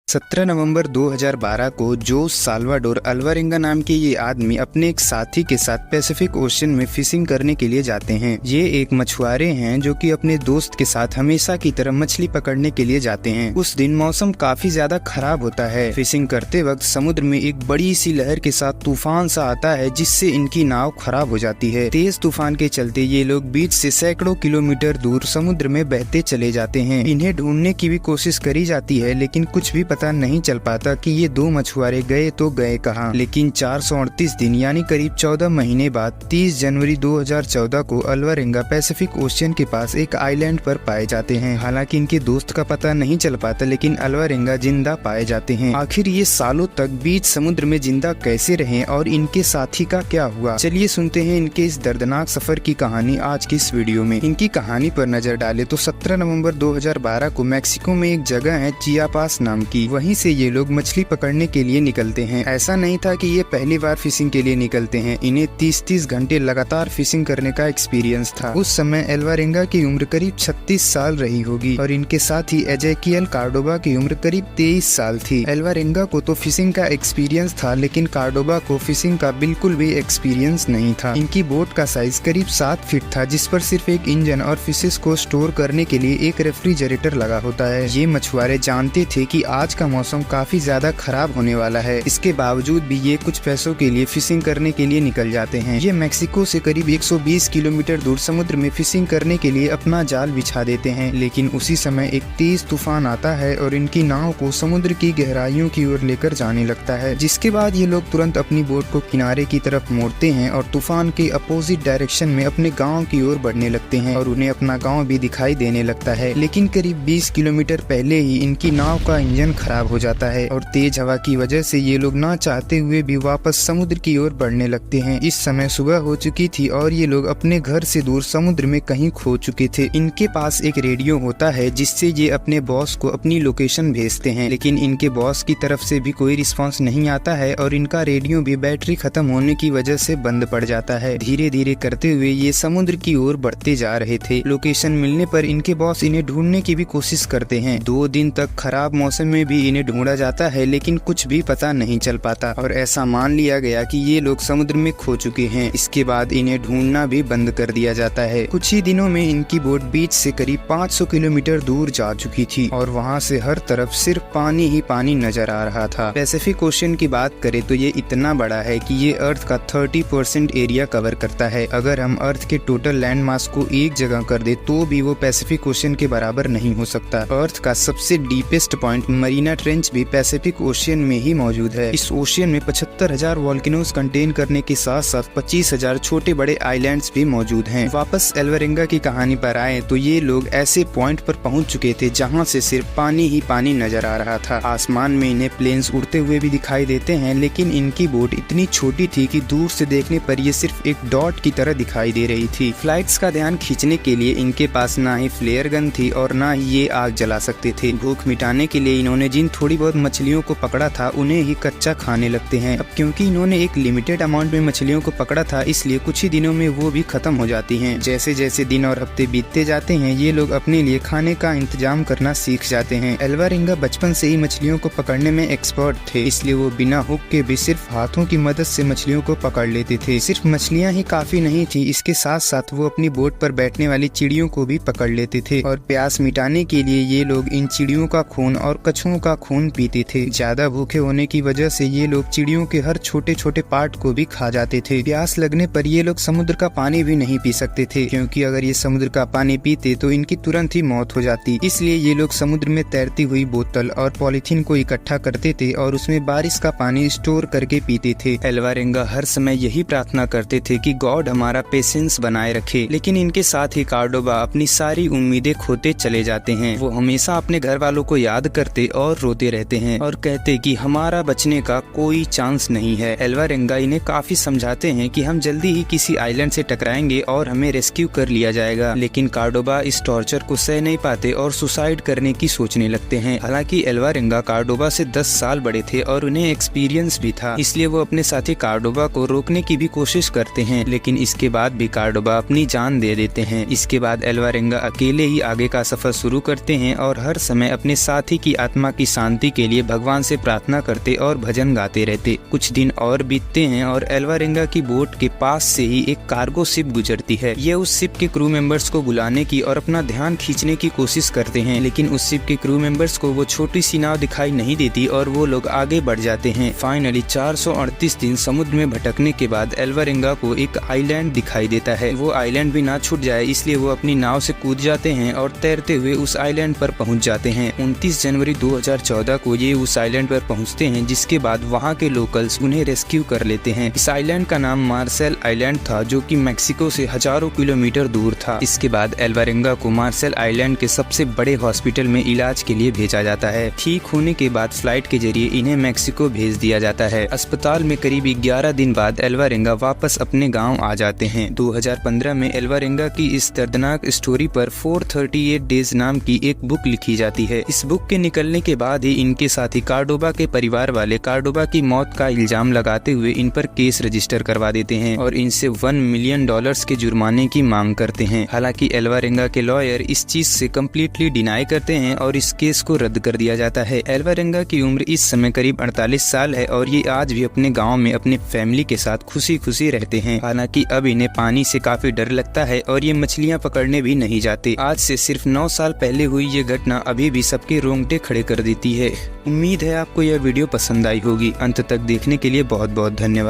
17 नवंबर 2012 को जोस साल्वाडोर अल्वारेंगा नाम के ये आदमी अपने एक साथी के साथ पैसिफिक ओशन में फिशिंग करने के लिए जाते हैं। ये एक मछुआरे हैं जो कि अपने दोस्त के साथ हमेशा की तरह मछली पकड़ने के लिए जाते हैं। उस दिन मौसम काफी ज्यादा खराब होता है। फिशिंग करते वक्त समुद्र में एक बड़ी सी लहर के साथ तूफान सा आता है जिससे इनकी नाव खराब हो जाती है। तेज तूफान के चलते ये लोग बीच से सैकड़ों किलोमीटर दूर समुद्र में बहते चले जाते हैं। इन्हें ढूंढने की भी कोशिश करी जाती है लेकिन कुछ भी पता नहीं चल पाता कि ये दो मछुआरे गए तो गए कहाँ। लेकिन 438 दिन यानी करीब 14 महीने बाद 30 जनवरी 2014 को अल्वारेंगा पैसिफिक ओशियन के पास एक आइलैंड पर पाए जाते हैं। हालांकि इनके दोस्त का पता नहीं चल पाता लेकिन अल्वारेंगा जिंदा पाए जाते हैं। आखिर ये सालों तक बीच समुद्र में जिंदा कैसे रहे और इनके साथी का क्या हुआ, चलिए सुनते हैं इनके इस दर्दनाक सफर की कहानी आज की इस वीडियो में। इनकी कहानी पर नजर डाले तो 17 नवंबर 2012 को मैक्सिको में एक जगह है चियापास नाम की, वहीं से ये लोग मछली पकड़ने के लिए निकलते हैं। ऐसा नहीं था कि ये पहली बार फिशिंग के लिए निकलते हैं, इन्हें 30-30 घंटे लगातार फिशिंग करने का एक्सपीरियंस था। उस समय अल्वारेंगा की उम्र करीब 36 साल रही होगी और इनके साथ ही एजेकियल कार्डोबा की उम्र करीब 23 साल थी। अल्वारेंगा को तो फिशिंग का एक्सपीरियंस था लेकिन कार्डोबा को फिशिंग का बिल्कुल भी एक्सपीरियंस नहीं था। इनकी बोट का साइज करीब 7 फीट था जिस पर सिर्फ एक इंजन और फिशेस को स्टोर करने के लिए एक रेफ्रिजरेटर लगा होता है। ये मछुआरे जानते थे कि आज का मौसम काफी ज्यादा खराब होने वाला है, इसके बावजूद भी ये कुछ पैसों के लिए फिशिंग करने के लिए निकल जाते हैं। ये मैक्सिको से करीब 120 किलोमीटर दूर समुद्र में फिशिंग करने के लिए अपना जाल बिछा देते हैं। लेकिन उसी समय एक तेज तूफान आता है और इनकी नाव को समुद्र की गहराइयों की ओर लेकर जाने लगता है, जिसके बाद ये लोग तुरंत अपनी बोट को किनारे की तरफ मोड़ते हैं और तूफान के अपोजिट डायरेक्शन में अपने गाँव की ओर बढ़ने लगते हैं और उन्हें अपना गाँव भी दिखाई देने लगता है। लेकिन करीब 20 किलोमीटर पहले ही इनकी नाव का इंजन खराब हो जाता है और तेज हवा की वजह से ये लोग ना चाहते हुए भी वापस समुद्र की ओर बढ़ने लगते हैं। इस समय सुबह हो चुकी थी और ये लोग अपने घर से दूर समुद्र में कहीं खो चुके थे। इनके पास एक रेडियो होता है जिससे ये अपने बॉस को अपनी लोकेशन भेजते हैं, लेकिन इनके बॉस की तरफ से भी कोई रिस्पांस नहीं आता है और इनका रेडियो भी बैटरी खत्म होने की वजह से बंद पड़ जाता है। धीरे धीरे करते हुए ये समुद्र की ओर बढ़ते जा रहे थे। लोकेशन मिलने पर इनके बॉस इन्हें ढूंढने की भी कोशिश करते हैं। 2 दिन तक खराब मौसम में भी इन्हें ढूंढा जाता है लेकिन कुछ भी पता नहीं चल पाता और ऐसा मान लिया गया कि ये लोग समुद्र में खो चुके हैं। इसके बाद इन्हें ढूंढना भी बंद कर दिया जाता है। कुछ ही दिनों में इनकी बोट बीच से करीब 500 किलोमीटर दूर जा चुकी थी और वहाँ से हर तरफ सिर्फ पानी ही पानी नजर आ रहा था। पैसिफिक ओशन की बात करें तो ये इतना बड़ा है कि ये अर्थ का 30% एरिया कवर करता है। अगर हम अर्थ के टोटल लैंड मास को एक जगह कर दे तो भी वो पैसिफिक ओशन के बराबर नहीं हो सकता। अर्थ का सबसे डीपेस्ट पॉइंट मरीना ट्रेंच भी पैसिफिक ओशियन में ही मौजूद है। इस ओशियन में 75,000 वोल्केनोज कंटेन करने के साथ साथ 25,000 छोटे बड़े आइलैंड्स भी मौजूद हैं। वापस अल्वारेंगा की कहानी पर आए तो ये लोग ऐसे पॉइंट पर पहुंच चुके थे जहां से सिर्फ पानी ही पानी नजर आ रहा था। आसमान में इन्हें प्लेन्स उड़ते हुए भी दिखाई देते हैं लेकिन इनकी बोट इतनी छोटी थी कि दूर से देखने पर ये सिर्फ एक डॉट की तरह दिखाई दे रही थी। फ्लाइट्स का ध्यान खींचने के लिए इनके पास ना ही फ्लेयर गन थी और ना ही ये आग जला सकते थे। भूख मिटाने के लिए इन्होंने जिन थोड़ी बहुत मछलियों को पकड़ा था उन्हें ही कच्चा खाने लगते हैं। अब क्योंकि इन्होंने एक लिमिटेड अमाउंट में मछलियों को पकड़ा था इसलिए कुछ ही दिनों में वो भी खत्म हो जाती हैं। जैसे जैसे दिन और हफ्ते बीतते जाते हैं ये लोग अपने लिए खाने का इंतजाम करना सीख जाते हैं। अल्वारेंगा बचपन से ही मछलियों को पकड़ने में एक्सपर्ट थे, इसलिए वो बिना हुक के भी सिर्फ हाथों की मदद से मछलियों को पकड़ लेते थे। सिर्फ मछलियाँ ही काफी नहीं थी, इसके साथ साथ वो अपनी बोट पर बैठने वाली चिड़ियों को भी पकड़ लेते थे और प्यास मिटाने के लिए ये लोग इन चिड़ियों का खून और कछुओं का खून पीते थे। ज्यादा भूखे होने की वजह से ये लोग चिड़ियों के हर छोटे छोटे पार्ट को भी खा जाते थे। प्यास लगने पर ये लोग समुद्र का पानी भी नहीं पी सकते थे क्योंकि अगर ये समुद्र का पानी पीते तो इनकी तुरंत ही मौत हो जाती। इसलिए ये लोग समुद्र में तैरती हुई बोतल और पॉलीथीन को इकट्ठा करते थे और उसमें बारिश का पानी स्टोर करके पीते थे। अल्वारेंगा हर समय यही प्रार्थना करते थे कि गॉड हमारा पेशेंस बनाए रखे, लेकिन इनके साथ ही कार्डोबा अपनी सारी उम्मीदें खोते चले जाते हैं। वो हमेशा अपने घर वालों को याद करते और रोते रहते हैं और कहते कि हमारा बचने का कोई चांस नहीं है। अल्वारेंगा इन्हें काफी समझाते हैं कि हम जल्दी ही किसी आइलैंड से टकराएंगे और हमें रेस्क्यू कर लिया जाएगा, लेकिन कार्डोबा इस टॉर्चर को सह नहीं पाते और सुसाइड करने की सोचने लगते हैं। हालांकि अल्वारेंगा कार्डोबा से 10 साल बड़े थे और उन्हें एक्सपीरियंस भी था, इसलिए वो अपने साथी कार्डोबा को रोकने की भी कोशिश करते हैं, लेकिन इसके बाद भी कार्डोबा अपनी जान दे देते हैं। इसके बाद अल्वारेंगा अकेले ही आगे का सफर शुरू करते हैं और हर समय अपने साथी की आत्मा की शांति के लिए भगवान से प्रार्थना करते और भजन गाते रहते। कुछ दिन और बीतते हैं और एल्वारेंगा की बोट के पास से ही एक कार्गो शिप गुजरती है। ये उस शिप के क्रू मेंबर्स को बुलाने की और अपना ध्यान खींचने की कोशिश करते हैं, लेकिन उस शिप के क्रू मेंबर्स को वो छोटी सी नाव दिखाई नहीं देती और वो लोग आगे बढ़ जाते हैं। फाइनली 438 दिन समुद्र में भटकने के बाद एल्वारेंगा को एक आइलैंड दिखाई देता है। वो आइलैंड भी ना छूट जाए इसलिए वो अपनी नाव से कूद जाते हैं और तैरते हुए उस आइलैंड पर पहुंच जाते हैं। 29 जनवरी 2014 को ये उस आइलैंड पर पहुंचते हैं, जिसके बाद वहां के लोकल्स उन्हें रेस्क्यू कर लेते हैं। इस आइलैंड का नाम मार्शल आइलैंड था, जो कि मैक्सिको से हजारों किलोमीटर दूर था। इसके बाद एल्वारेंगा को मार्शल आइलैंड के सबसे बड़े हॉस्पिटल में इलाज के लिए भेजा जाता है। ठीक होने के बाद फ्लाइट के जरिए इन्हें मैक्सिको भेज दिया जाता है। अस्पताल में करीब 11 दिन बाद एल्वारेंगा वापस अपने गाँव आ जाते हैं। 2015 में एल्वारेंगा की इस दर्दनाक स्टोरी पर 438 डेज नाम की एक बुक लिखी जाती है। इस बुक के निकलने के बाद ही इनके साथी कार्डोबा के परिवार वाले कार्डोबा की मौत का इल्जाम लगाते हुए इन पर केस रजिस्टर करवा देते हैं और इनसे $1 मिलियन के जुर्माने की मांग करते हैं। हालांकि एल्वारेंगा के लॉयर इस चीज से कम्प्लीटली डिनाई करते हैं और इस केस को रद्द कर दिया जाता है। एल्वारेंगा की उम्र इस समय करीब 48 साल है और ये आज भी अपने गाँव में अपने फैमिली के साथ खुशी खुशी रहते हैं। हालांकि अब इन्हें पानी से काफी डर लगता है और ये मछलियाँ पकड़ने भी नहीं जाते। आज से सिर्फ 9 साल पहले हुई ये घटना अभी भी सबके रोंगटे खड़े कर देती है। उम्मीद है आपको यह वीडियो पसंद आई होगी। अंत तक देखने के लिए बहुत बहुत धन्यवाद।